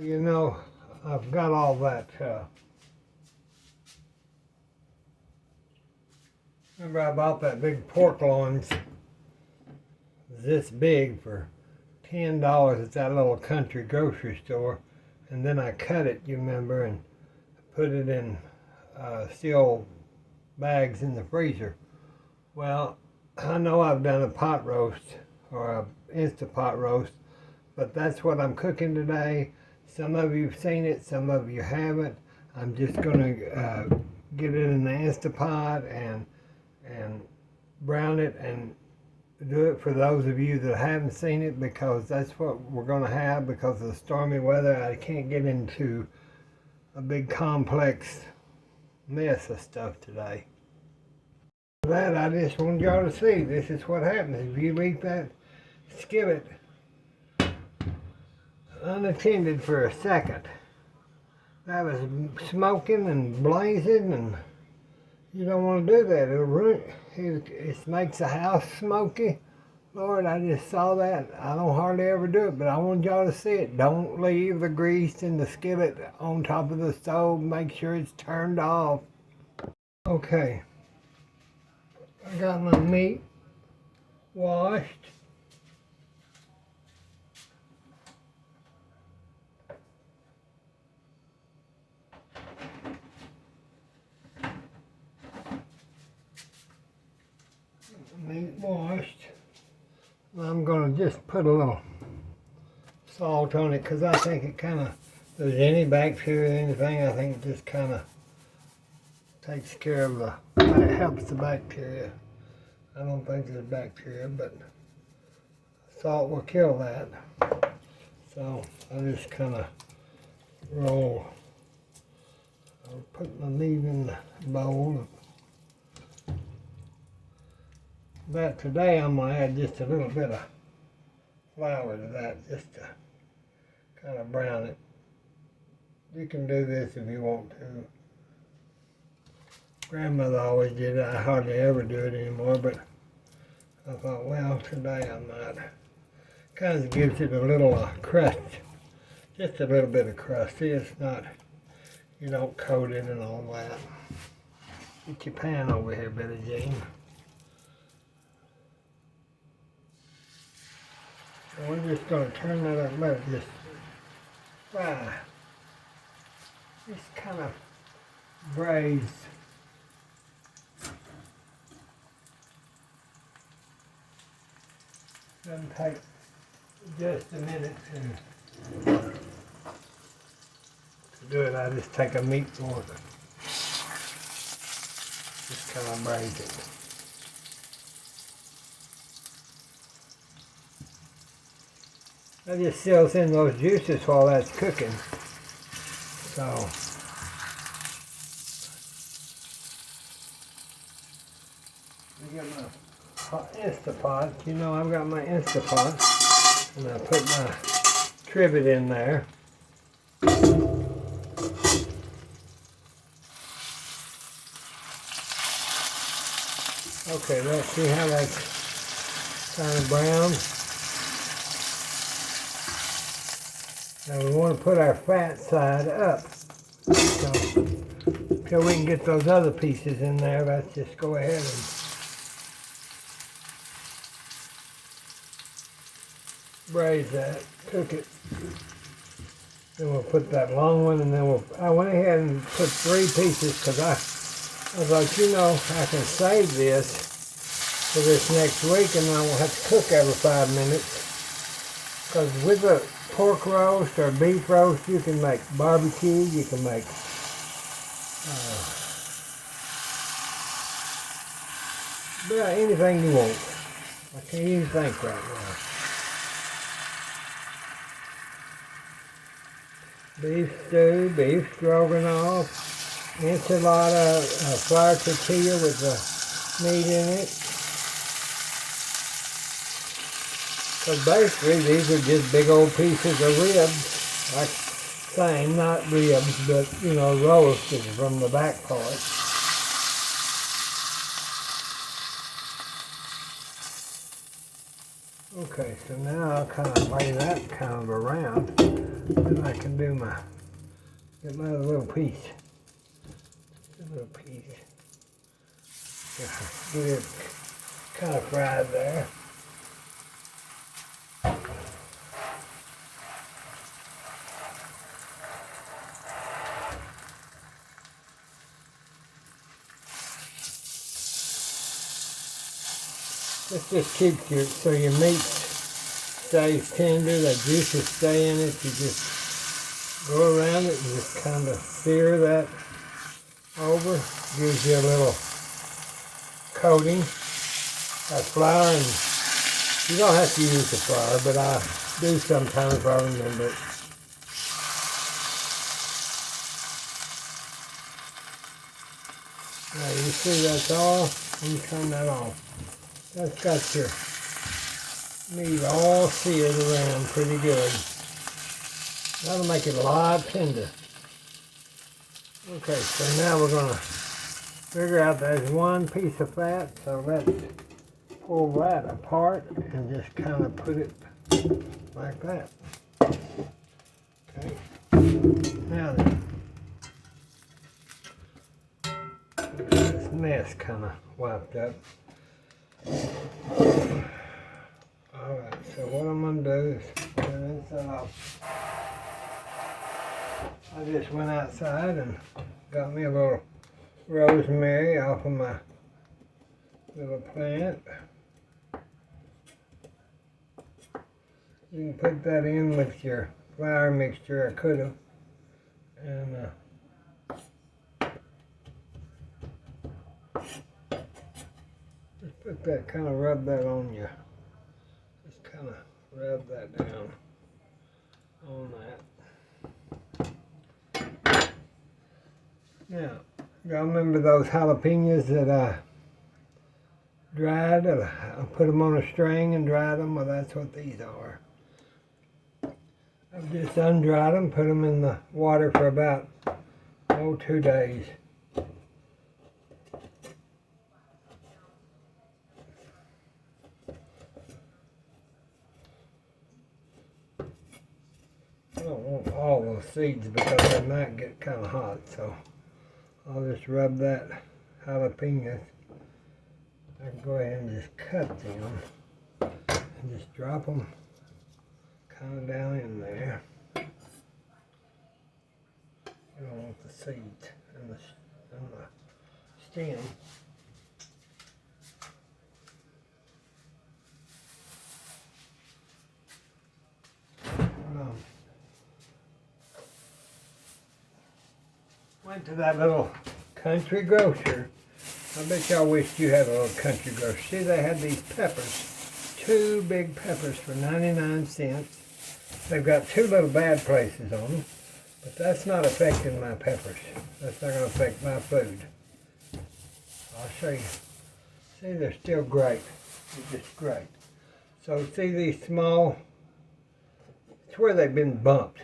You know, I've got all that, remember I bought that big pork loins, this big, for $10 at that little country grocery store, and then I cut it, you remember, and put it in steel bags in the freezer. Well, I know I've done a pot roast or a Insta-Pot roast, but that's what I'm cooking today. Some of you have seen it, some of you haven't. I'm just gonna get it in the Insta-Pot and brown it and do it for those of you that haven't seen it, because that's what we're gonna have. Because of the stormy weather, I can't get into a big complex mess of stuff today. For that, I just wanted y'all to see this is what happens if you leave that skillet unattended for a second. That was smoking and blazing, and you don't want to do that. It'll ruin it makes the house smoky. Lord, I just saw that. I don't hardly ever do it, but I want y'all to see it. Don't leave the grease in the skillet on top of the stove. Make sure it's turned off. Okay, I got my meat washed. Meat washed. I'm going to just put a little salt on it, because I think it kind of, if there's any bacteria or anything, I think it just kind of takes care of it helps the bacteria. I don't think there's bacteria, but salt will kill that. So I just kind of roll. I'll put my meat in the bowl. But today I'm going to add just a little bit of flour to that, just to kind of brown it. You can do this if you want to. Grandmother always did it. I hardly ever do it anymore, but I thought, well, today I might. Kind of gives it a little crust, just a little bit of crust. It's not, you don't coat it and all that. Get your pan over here, Betty Jane. So we're just going to turn that up and let it just fry. Just kind of braise. Doesn't take just a minute to do it. I just take a meat fork, just kind of braise it. That just seals in those juices while that's cooking. So I get my Insta-Pot. You know, I've got my Insta-Pot, and I put my trivet in there. Okay, let's see how that's kind of brown. Now we want to put our fat side up. So until we can get those other pieces in there, let's just go ahead and braise that, cook it. Then we'll put that long one, and then I went ahead and put 3 pieces, because I was like, you know, I can save this for this next week, and I won't have to cook every 5 minutes. Because with a pork roast or beef roast, you can make barbecue, you can make anything you want. I can't even think right now. Beef stew, beef stroganoff, enchilada, flour tortilla with the meat in it. So basically, these are just big old pieces of ribs, like same, not ribs, but you know, roasted from the back part. Okay, so now I'll kind of lay that kind of around. Then I can do get my little piece. A little piece. Get it kind of fried there. This just keeps your meat stays tender, the juices stay in it. You just go around it and just kind of sear that over. Gives you a little coating of flour, and you don't have to use the flour, but I do sometimes if I remember it. Now you see that's all. You turn that off. That's got your meat all seared around pretty good. That'll make it a lot tender. Okay, so now we're going to figure out there's one piece of fat, so let's pull that apart and just kind of put it like that. Okay, now then, this mess kind of wiped up. Alright, so what I'm going to do is turn this off. I just went outside and got me a little rosemary off of my little plant. You can put that in with your flour mixture. I could have. And just put that, kind of rub that on you. Just kind of rub that down on that. Now, y'all remember those jalapenos that I dried? I put them on a string and dried them. Well, that's what these are. I've just undried them, put them in the water for about, 2 days. I don't want all those seeds because they might get kind of hot, so I'll just rub that jalapeno. I can go ahead and just cut them and just drop them kind of down in there. You don't want the seeds and the stem. Went to that little country grocer. I bet y'all wished you had a little country grocer. See, they had these peppers, 2 big peppers for 99 cents. They've got 2 little bad places on them, but that's not affecting my peppers. That's not going to affect my food. I'll show you. See, they're still great. They're just great. So see these small, it's where they've been bumped,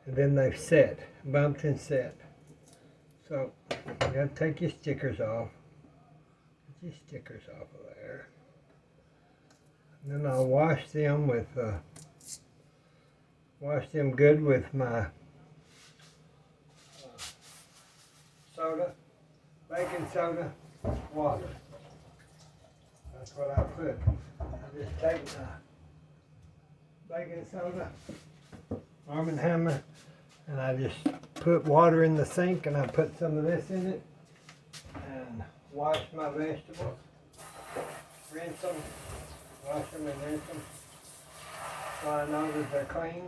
and then they've set, bumped and set. So you got to take your stickers off. Get your stickers off of there. And then I'll wash them with, wash them good with my soda, baking soda, water. That's what I put. I just take my baking soda, Arm & Hammer, and I just put water in the sink, and I put some of this in it and wash my vegetables, rinse them, wash them and rinse them so I know that they're clean.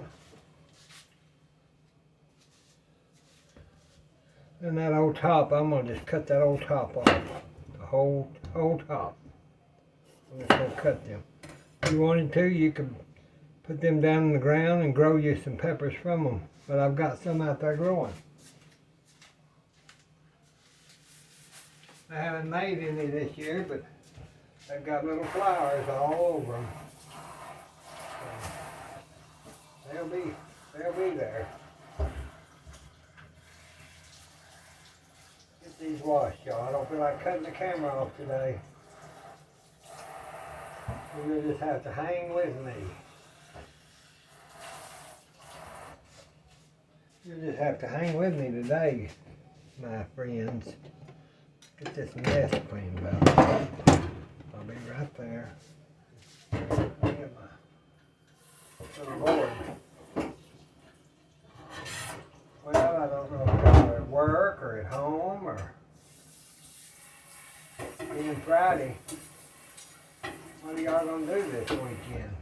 And that old top, I'm going to just cut that old top off, the whole top. I'm just going to cut them. If you wanted to, you could put them down in the ground and grow you some peppers from them. But I've got some out there growing. I haven't made any this year, but they've got little flowers all over them. So they'll be there. Get these washed, y'all. I don't feel like cutting the camera off today. You'll just have to hang with me. You'll just have to hang with me today, my friends. Get this mess cleaned up. I'll be right there. Get my little board. Well, I don't know if y'all are at work or at home or being Friday. What are y'all gonna do this weekend?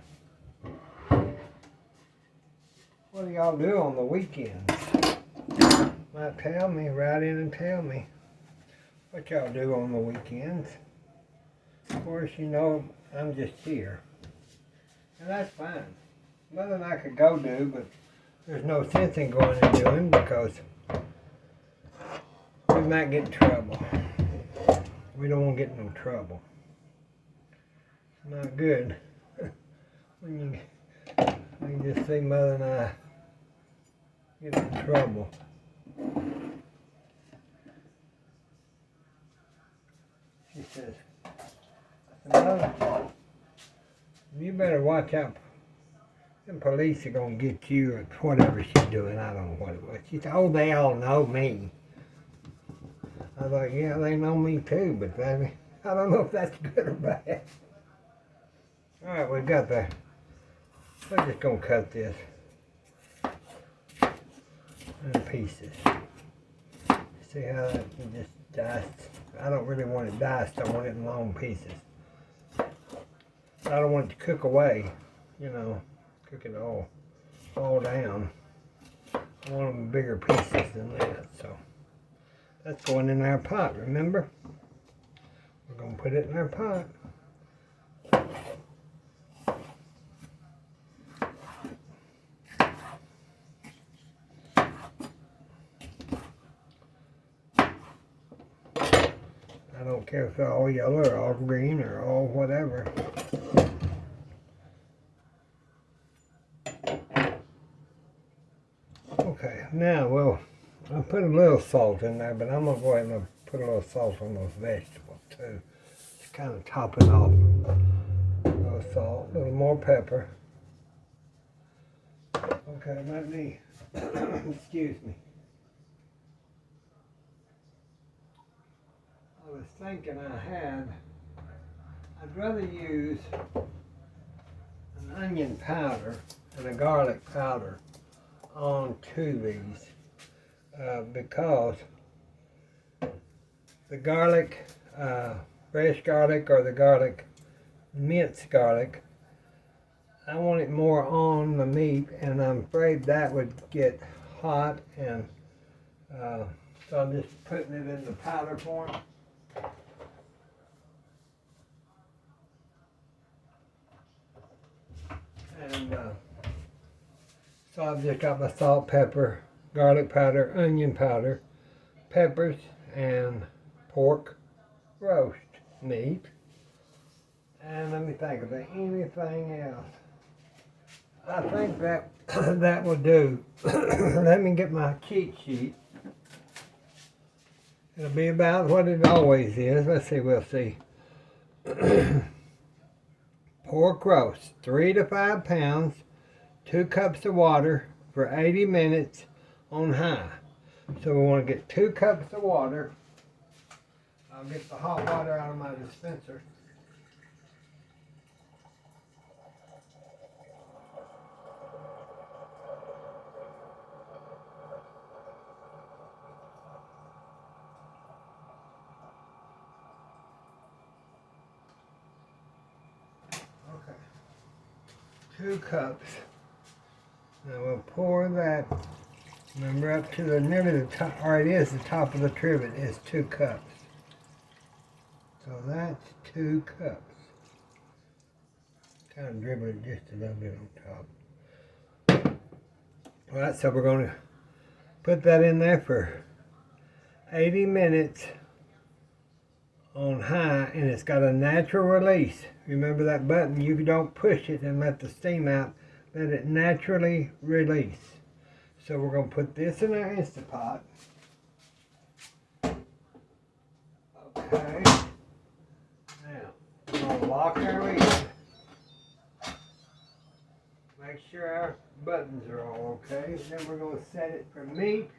What do y'all do on the weekends? Might tell me, write in and tell me what y'all do on the weekends. Of course, you know, I'm just here. And that's fine. Nothing I could go do, but there's no sense in going and doing because we might get in trouble. We don't want to get in no trouble. It's not good when you just see Mother and I get in trouble. She says, Mother, you better watch out. The police are going to get you or whatever she's doing. I don't know what it was. She said, oh, they all know me. I was like, yeah, they know me too, but baby, I don't know if that's good or bad. All right, we got there. We're just going to cut this in pieces. See how that just diced? I don't really want it diced. I want it in long pieces. I don't want it to cook away, you know, cook it all down. I want them bigger pieces than that, so that's going in our pot, remember? We're going to put it in our pot. I don't care if they're all yellow or all green or all whatever. Okay, now I'll put a little salt in there, but I'm going to go ahead and put a little salt on those vegetables too. Just kind of top it off. A little salt, a little more pepper. Okay, let me, excuse me. I was thinking I'd rather use an onion powder and a garlic powder on two of these because the garlic, fresh garlic or the garlic, minced garlic, I want it more on the meat, and I'm afraid that would get hot, and so I'm just putting it in the powder form. And so I've just got my salt, pepper, garlic powder, onion powder, peppers, and pork roast meat. And let me think, is there anything else? I think that that will do. Let me get my cheat sheet. It'll be about what it always is. Let's see, we'll see. Pork roast, 3 to 5 pounds, 2 cups of water for 80 minutes on high. So we want to get 2 cups of water. I'll get the hot water out of my dispenser. Okay, 2 cups. Now we'll pour that, remember, up to the nearly the top, or it is the top of the trivet is 2 cups. So that's 2 cups. Kind of dribble it just a little bit on top. Alright, so we're going to put that in there for 80 minutes on high, and it's got a natural release. Remember that button, you don't push it and let the steam out, let it naturally release. So we're going to put this in our Insta-Pot. Okay. Now, we're going to lock our lid. Make sure our buttons are all okay. Then we're going to set it for meat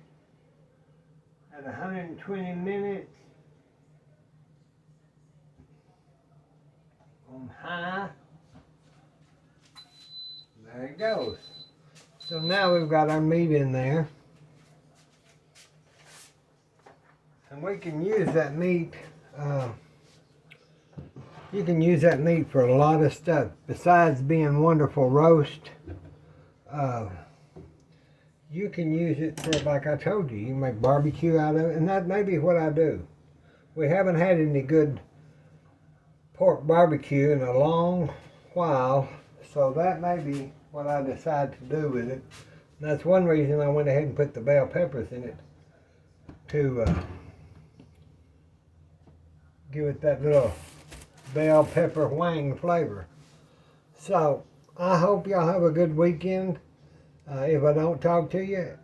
at 120 minutes on high. There it goes. So now we've got our meat in there. And we can use that meat, you can use that meat for a lot of stuff. Besides being wonderful roast, you can use it for, like I told you, you can make barbecue out of it. And that may be what I do. We haven't had any good pork barbecue in a long while, so that may be what I decide to do with it. And that's one reason I went ahead and put the bell peppers in it, to give it that little bell pepper wang flavor. So I hope y'all have a good weekend. If I don't talk to you,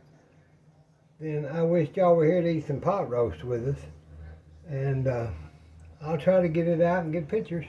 then I wish y'all were here to eat some pot roast with us. And I'll try to get it out and get pictures.